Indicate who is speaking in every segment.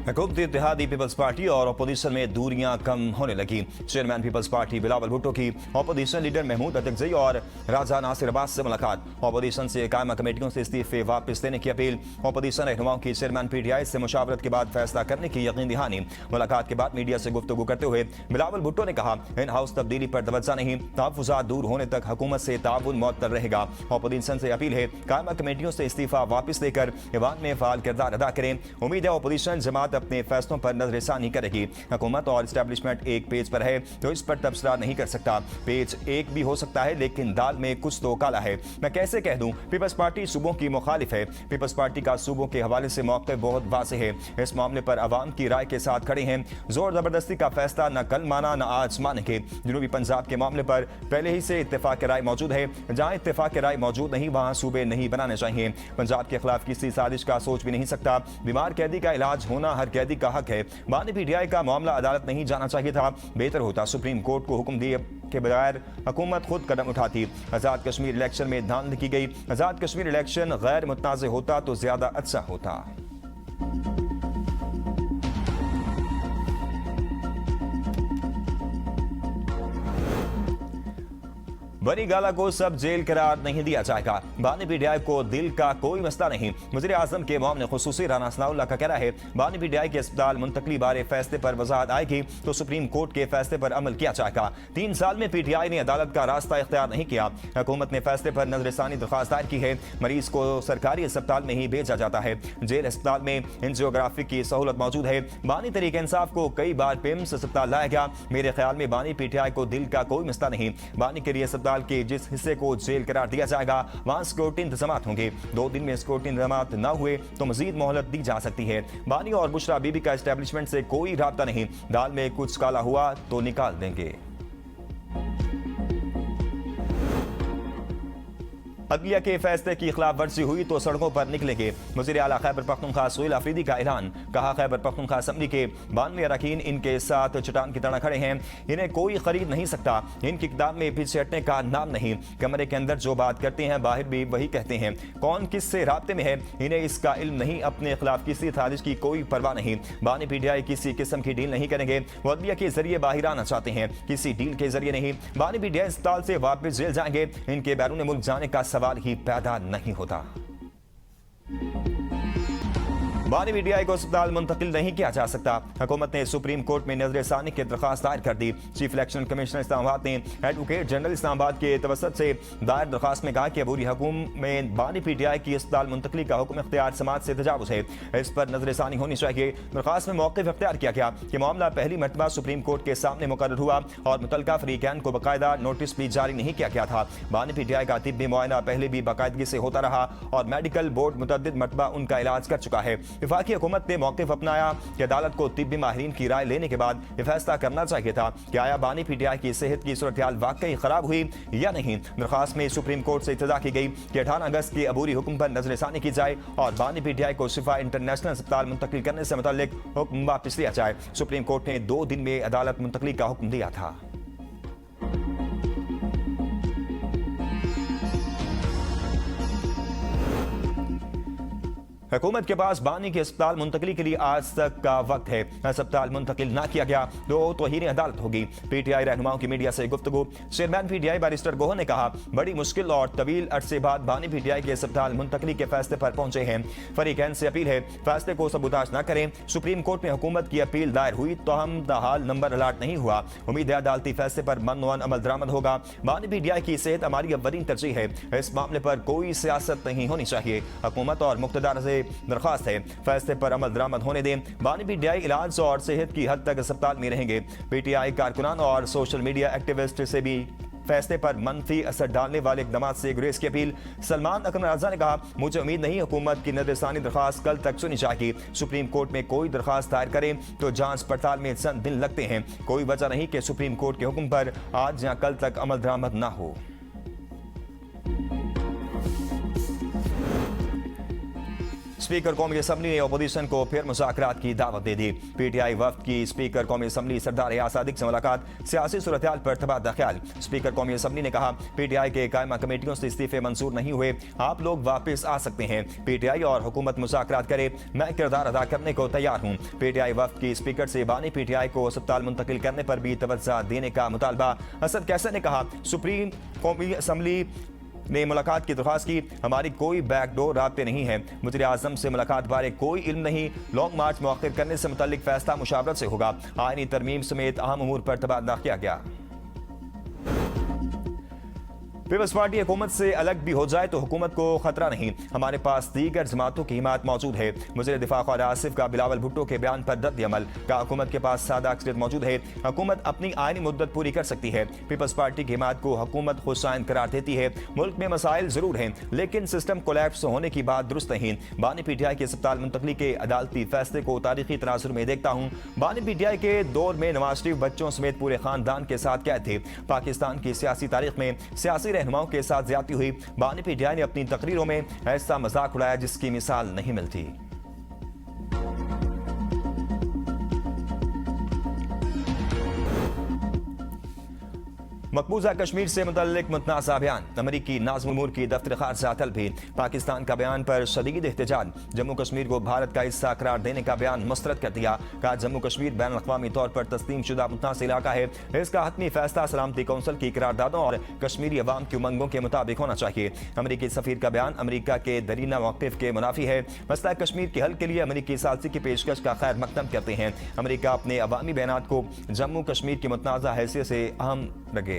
Speaker 1: हुकूमती इत्तेहादी पीपल्स पार्टी और अपोजिशन में दूरियां कम होने लगी। चेयरमैन पीपल्स पार्टी बिलावल भुट्टो की अपोजिशन लीडर महमूद अतिकजई और राजा नासिर अब्बास से मुलाकात। अपोजिशन से कायमा कमेटियों से इस्तीफे वापस लेने की अपील। अपोजिशन रहनुमाओं की चेयरमैन PTI से मुशावरत के बाद फैसला करने की यकीन दहानी। मुलाकात के बाद मीडिया से गुफ्तगू करते हुए बिलावल भुट्टो ने कहा, इन हाउस तब्दीली पर तवज्जो नहीं, तहफ़्फ़ुज़ात दूर होने तक हुकूमत से ताउन मुअत्तल रहेगा। अपोजिशन से अपील है, कायमा कमेटियों से इस्तीफा वापस लेकर ईवान में फ़ाल किरदार अदा करें। उम्मीद है अपोजिशन जमात अपने फैसलों पर नजरसानी करेगी। हुकूमत और इस्टेब्लिशमेंट एक पेज पर है तो इस पर तबसरा नहीं कर सकता। पेज एक भी हो सकता है लेकिन दाल में कुछ तो काला है। मैं कैसे कह दूं, पीपल्स पार्टी सूबों की मुखालिफ है। पीपल्स पार्टी का सूबों के हवाले से मौक़िफ़ बहुत वाज़ेह है। इस मामले पर अवाम की राय के साथ खड़े हैं। जोर जबरदस्ती का फैसला न कल माना न आज मानेंगे। जनूबी पंजाब के मामले पर पहले ही से इत्तेफाक राय मौजूद है। जहां इत्तेफाक राय मौजूद नहीं वहां सूबे नहीं बनाने चाहिए। पंजाब के खिलाफ किसी साजिश का सोच भी नहीं सकता। बीमार कैदी का इलाज होना हर कैदी का हक है। बानी PTI का मामला अदालत नहीं जाना चाहिए था। बेहतर होता सुप्रीम कोर्ट को हुक्म दिए के बगैर हुकूमत खुद कदम उठाती। आज़ाद कश्मीर इलेक्शन में धांधली की गई। आज़ाद कश्मीर इलेक्शन गैर मुतनाज़ होता तो ज्यादा अच्छा होता। बनी गाला को सब जेल करार नहीं दिया जाएगा। बानी PTI को दिल का कोई मसला नहीं। वज़ीर आज़म के मामले खुसूसी राना सनाउल्लाह का कहना है, बानी PTI के अस्पताल मुंतकली बारे फैसले पर वजाहत आएगी तो सुप्रीम कोर्ट के फैसले पर अमल किया जाएगा। 3 साल में PTI ने अदालत का रास्ता इख्तियार नहीं किया। हुकूमत ने फैसले पर नजरसानी दरख्वास्त दायर की है। मरीज को सरकारी अस्पताल में ही भेजा जाता है। जेल अस्पताल में एंजियोग्राफी की सहूलत मौजूद है। बानी तहरीक इंसाफ को कई बार पिम्स अस्पताल लाया गया। मेरे ख्याल में बानी PTI को दिल का कोई मसला नहीं। बानी के लिए अस्पताल के जिस हिस्से को जेल करार दिया जाएगा वहां सिक्योरिटी इंतजाम होंगे। 2 दिन में सिक्योरिटी इंतजाम न हुए तो मजीद मोहलत दी जा सकती है। बानी और बुशरा बीबी का एस्टेब्लिशमेंट से कोई राब्ता नहीं। दाल में कुछ काला हुआ तो निकाल देंगे। अदलिया के फैसले की खिलाफ वर्जी हुई तो सड़कों पर निकलेंगे। वज़ीर आला खैबर पख्तूनख्वा सुहेल आफरीदी का ऐलान। कहा, खैबर पख्तूनख्वा असेंबली के 92 अरकान इनके साथ चट्टान की तरह खड़े हैं। इन्हें कोई खरीद नहीं सकता। इनकी किताब में पीछे हटने का नाम नहीं। कमरे के अंदर जो बात करते हैं बाहर भी वही कहते हैं। कौन किससे राब्ते में है इन्हें इसका इल्म नहीं। अपने खिलाफ किसी साजिश की कोई परवाह नहीं। बानी PTI किसी किस्म की डील नहीं करेंगे। वो अदलिया के जरिए बाहर आना चाहते हैं, किसी डील के जरिए नहीं। बानी PTI अस्पताल से वापस जेल जाएंगे। इनके बैरून मुल्क जाने का सवाल ही पैदा नहीं होता। बानी PTI को अस्पताल मुंतकिल नहीं किया जा सकता। हुकूमत ने सुप्रीम कोर्ट में नजरसानी की दरख्वास्त दायर कर दी। चीफ इलेक्शन कमिश्नर इस्लामाबाद ने एडवोकेट जनरल इस्लामाबाद के तवसत से दायर दरख्वास्त में कहा कि अबूरी हुकूम में बानी PTI की अस्पताल मुंतकली का हुक्म इख्तियार समाज से तजावुज है। इस पर नजरसानी होनी चाहिए। दरख्वास्त में मौक़िफ़ इख्तियार किया गया कि मामला पहली मरतबा सुप्रीम कोर्ट के सामने मुकर्रर हुआ और मुतल्लिका फरीकैन को बाकायदा नोटिस भी जारी नहीं किया गया था। बानी PTI का तिब्बी मुआयना पहले भी बाकायदगी से होता रहा और मेडिकल बोर्ड मुतअद्दिद मरतबा उनका इलाज कर चुका है। वफाकी हुकूमत ने मौक़िफ़ अपनाया कि अदालत को तिब्बी माहिरीन की राय लेने के बाद यह फैसला करना चाहिए था कि आया बानी PTI की सेहत की सूरत हाल वाकई खराब हुई या नहीं। दरख्वास्त में सुप्रीम कोर्ट से इल्तिजा की गई कि 18 अगस्त के अबूरी हुक्म पर नजरसानी की जाए और बानी PTI को सिफा इंटरनेशनल अस्पताल मुंतकिल करने से मुतल्लिक हुक्म वापस लिया जाए। सुप्रीम कोर्ट ने 2 दिन में अदालत मुंतकली का हुक्म दिया था। हुकूमत के पास बानी के अस्पताल मुंतकली के लिए आज तक का वक्त है। अस्पताल मुंतकिल ना किया गया तो तौहीन अदालत होगी। PTI रहनुमाओं की मीडिया से गुफ्तगू। चेयरमैन PTI बैरिस्टर गोहर ने कहा, बड़ी मुश्किल और तवील अरसे बाद बानी PTI के अस्पताल मुंतकली के फैसले पर पहुंचे हैं। फरीकैन से अपील है फैसले को सबूताज न करें। सुप्रीम कोर्ट में हुकूमत की अपील दायर हुई तो हम दहाल नंबर अलाट नहीं हुआ। उम्मीद है अदालती फैसले पर मनोअन अमल दरामद होगा। बानी PTI की सेहत हमारी अव्वलीन तरजीह है। इस मामले पर कोई सियासत नहीं होनी चाहिए। हुकूमत और मुक़्तदार से दरख्वास्त है फैसले पर अमल दरामद होने दें। बानी PTI इलाज और सेहत की हद तक अस्पताल में रहेंगे। PTI कारकुनान और सोशल मीडिया एक्टिविस्ट से भी फैसले पर मनफी असर डालने वाले इक़दाम से गुरेज की अपील। सलमान अकरम राजा ने कहा, मुझे उम्मीद नहीं हुकूमत की नजरसानी दरख्वास्त कल तक सुनी जाएगी। सुप्रीम कोर्ट में कोई दरख्वास्त दायर करें तो जांच पड़ताल में चंद दिन लगते हैं। कोई वजह नहीं कि सुप्रीम कोर्ट के हुक्म पर आज या कल तक अमल दरामद ना हो। स्पीकर कौमी असम्बली ने अपोजिशन को फिर मुज़ाकरात की दावत दे दी। पीटीआई वफ्द की स्पीकर कौमी असम्बली सरदार एयाज सादिक से मुलाकात, सियासी सूरत-ए-हाल पर तबादला ख्याल। स्पीकर कौमी असम्बली ने कहा, पीटीआई के कायमा कमेटियों से इस्तीफे मंजूर नहीं हुए, आप लोग वापस आ सकते हैं। पीटीआई और हुकूमत मुज़ाकरात करे, मैं किरदार अदा करने को तैयार हूँ। पीटीआई वफ्द की स्पीकर से बानी पीटीआई को अस्पताल मुंतकिल करने पर भी तवज्जो देने का मुतालबा। असद कैसर ने कहा, सुप्रीम कौमी असम्बली ने मुलाकात की दरख्वास्त की, हमारी कोई बैकडोर राब्ते नहीं है। वज़ीर आज़म से मुलाकात बारे कोई इल्म नहीं। लॉन्ग मार्च मुअख्खर करने से मुतल्लिक फैसला मुशावरत से होगा। आईनी तरमीम समेत अहम उमूर पर तबादला किया गया। पीपल्स पार्टी हुकूमत से अलग भी हो जाए तो हुकूमत को खतरा नहीं, हमारे पास दीगर जमातों की हिमायत मौजूद है। वज़ीर दिफा ख्वाजा आसिफ का बिलावल भुट्टो के बयान पर रद्द अमल का, हुकूमत के पास सादा अक्सरियत मौजूद है, हुकूमत अपनी आईनी मुद्दत पूरी कर सकती है। पीपल्स पार्टी की हिमायत को हुकूमत खुशाइन करार देती है। मुल्क में मसाइल जरूर हैं, लेकिन सिस्टम कोलैप्स होने की बात दुरुस्त नहीं। बानी पीटीआई के अस्पताल मुंतकली के अदालती फैसले को तारीखी तनाजुर में देखता हूँ। बानी पीटीआई के दौर में नवाज शरीफ बच्चों समेत पूरे खानदान के साथ कैद थे। पाकिस्तान की सियासी तारीख में सियासी रहनुमाओं के साथ ज्यादती हुई। बानी पीटीआई ने अपनी तकरीरों में ऐसा मजाक उड़ाया जिसकी मिसाल नहीं मिलती। मकबूजा कश्मीर से मुतल्लिक मुतनाज़ा बयान, अमरीकी नाज़िम उमूर की दफ्तर खारजा तलबी। पाकिस्तान का बयान पर शदीद एहतजाज, जम्मू कश्मीर को भारत का हिस्सा करार देने का बयान मुस्तरद कर दिया। कहा, जम्मू कश्मीर बैन अक़वामी तौर पर तस्लीम शुदा मुतनाज़ इलाका है, इसका हतमी फैसला सलामती कौंसिल की करारदादों और कश्मीरी अवाम की उमंगों के मुताबिक होना चाहिए। अमरीकी सफ़ीर का बयान अमरीका के दरीना मौक़िफ़ के मुनाफी है। मसला कश्मीर के हल के लिए अमरीकी सालसी की पेशकश का खैर मकदम करते हैं। अमरीका अपने अवामी बयानात को जम्मू कश्मीर की मुतनाज़ा हैसियत से अहम लगे।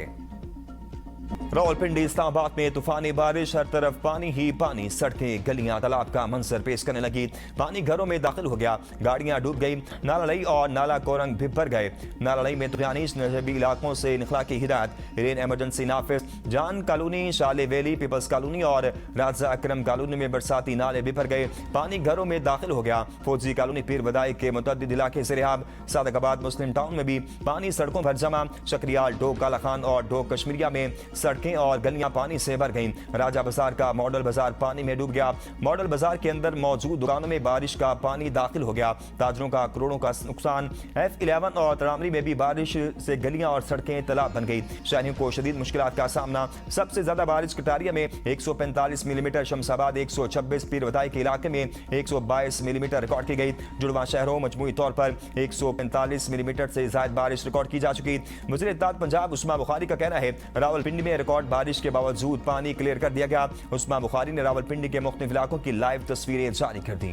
Speaker 1: रावलपिंडी इस्लामाबाद में तूफानी बारिश, हर तरफ पानी ही पानी, सड़कें गलियां तालाब का मंजर पेश करने लगी। पानी घरों में दाखिल हो गया, गाड़ियां डूब गई। नालालई और नाला कोरंग भी भर गए। नालालई में तुगयानीश नजबी इलाकों से निखला की हिदायत। रेन एमरजेंसी नाफिज, जान कॉलोनी, शाले वैली, पीपल्स कॉलोनी और राजा अकरम कॉलोनी में बरसाती नाले भी भर गए। पानी घरों में दाखिल हो गया। फौजी कॉलोनी, पीर बदाई के मुतअद्दिद इलाके से रिहाब। सादकाबाद मुस्लिम टाउन में भी पानी सड़कों पर जमा। शक्रियाल, डोक काला खान और डोक कश्मीरिया में सड़कें और गलियां पानी से भर गईं। राजा बाजार का मॉडल बाजार पानी में डूब गया। मॉडल बाजार के अंदर मौजूद दुकानों में बारिश का पानी दाखिल हो गया। ताजरों का करोड़ों का नुकसान। F11 और तरामरी में भी बारिश से गलियां और सड़कें तालाब बन गई। शहरियों को शदीद मुश्किलात का सामना। सबसे ज्यादा बारिश कटारिया में 145 मिलीमीटर, शमशाबाद 126, पीर बदाई के इलाके में 122 मिलीमीटर रिकॉर्ड की गई। जुड़वा शहरों मजमूई तौर पर 145 मिलीमीटर से ज्यादा बारिश रिकॉर्ड की जा चुकी। वज़ीर इत्तेहाद पंजाब उस्मा बुखारी का कहना है, रावलपिंडी में रिकॉर्ड बारिश के बावजूद पानी क्लियर कर दिया गया। उस्मा बुखारी ने रावलपिंडी के मुख्तलिफ इलाकों की लाइव तस्वीरें जारी कर दी।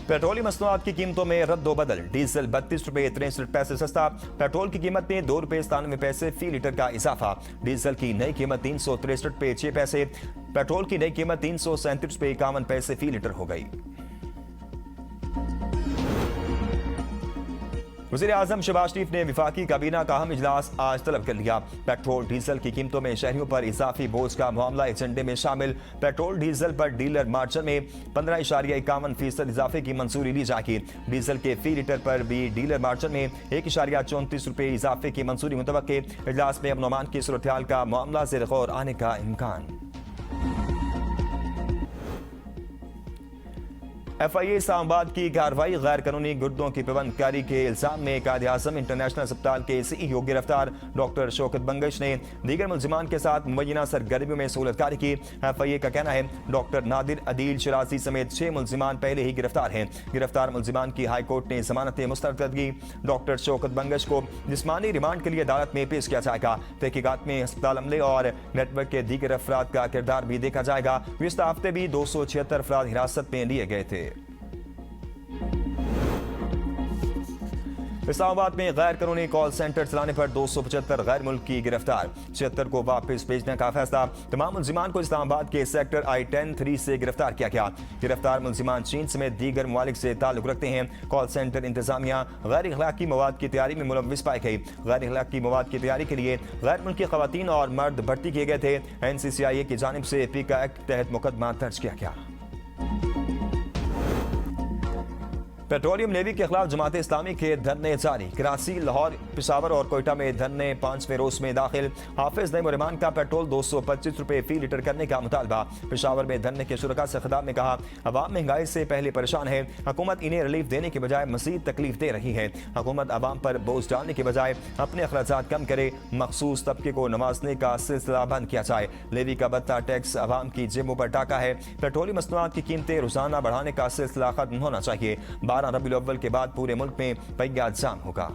Speaker 1: पेट्रोलियम मसनूआत की कीमतों में रद्दो बदल। डीजल 32 रुपए 63 पैसे सस्ता। पेट्रोल की कीमत में 2 रुपए 97 पैसे फी लीटर का इजाफा। डीजल की नई कीमत 363 रुपए 6 पैसे। पेट्रोल की नई कीमत 337 रुपए 51 पैसे फी लीटर हो गई। वज़ीर आज़म शहबाज शरीफ ने विफाकी काबीना का अहम इजलास आज तलब कर लिया। पेट्रोल डीजल की कीमतों में शहरियों पर इजाफी बोझ का मामला एजेंडे में शामिल। पेट्रोल डीजल पर डीलर मार्जिन में 15.51% इजाफे की मंजूरी ली जाएगी। डीजल के फी लीटर पर भी डीलर मार्जिन में 1.34 रुपए इजाफे की मंजूरी मुतवक्के। इजलास में अमन अमान की सूरत हाल का मामला ज़ेर गौर आने का इम्कान। FIA इस्लामाबाद की कार्रवाई, गैर कानूनी गुर्दों की पाबंदकारी के इल्जाम में कायद आज़म इंटरनेशनल अस्पताल के CEO गिरफ्तार। डॉक्टर शौकत बंगश ने दीगर मुलजिमान के साथ मुबैना सरगर्मियों में सहूलतकारी की। FIA का कहना है, डॉक्टर नादिर अदील शराजी समेत 6 मुलजिमान पहले ही गिरफ्तार हैं। गिरफ्तार मुलजिमान की हाई कोर्ट ने जमानतें मुस्तरद कर दी। डॉक्टर शौकत बंगश को जिस्मानी रिमांड के लिए अदालत में पेश किया जाएगा। तहकीकात में अस्पताल अमले और नेटवर्क के दीगर अफराद का किरदार भी देखा जाएगा। गुज़िश्ता हफ्ते भी 276 अफराद हिरासत में लिए गए थे। इस्लामाबाद में गैर कानूनी कॉल सेंटर चलाने पर 275 गैर मुल्की गिरफ्तार। 76 को वापस भेजने का फैसला। तमाम मुलजिमान को इस्लामाबाद के सेक्टर I-10-3 से गिरफ्तार किया गया। गिरफ्तार मुलजिमान चीन समेत दीगर ममालिक से ताल्लुक रखते हैं। कॉल सेंटर इंतजामिया गैर इखलाकी मवाद की तैयारी में मुलव्विस पाई गई। गैर इखलाकी मवाद की तैयारी के लिए गैर मुल्की खवातीन और मर्द भर्ती किए गए थे। NCCIA की जानिब से PICA एक्ट तहत मुकदमा दर्ज किया गया। पेट्रोलियम लेवी के खिलाफ जमात इस्लामी के धरने जारी। कराची, लाहौर पिशावर और कोयटा में धरने 5वें रोज में दाखिल। हाफिज नईम रहमान का पेट्रोल 225 रुपए फी लीटर करने का मुतालबा। पिशावर में धरने के शुरका से खिताब में कहा, अवाम महंगाई से पहले परेशान है, हुकूमत इन्हें रिलीफ देने के बजाय मजीद तकलीफ दे रही है। हुकूमत अवाम पर बोझ डालने के बजाय अपने अखराजात कम करे, मखसूस तबके को नवाजने का सिलसिला बंद किया जाए। लेवी का बत्ता टैक्स अवाम की जेबों पर टाका है। पेट्रोलियम मसनूआत की कीमतें रोजाना बढ़ाने का सिलसिला खत्म होना चाहिए। 12 रबीउल अव्वल के बाद पूरे मुल्क में पहिया जाम होगा।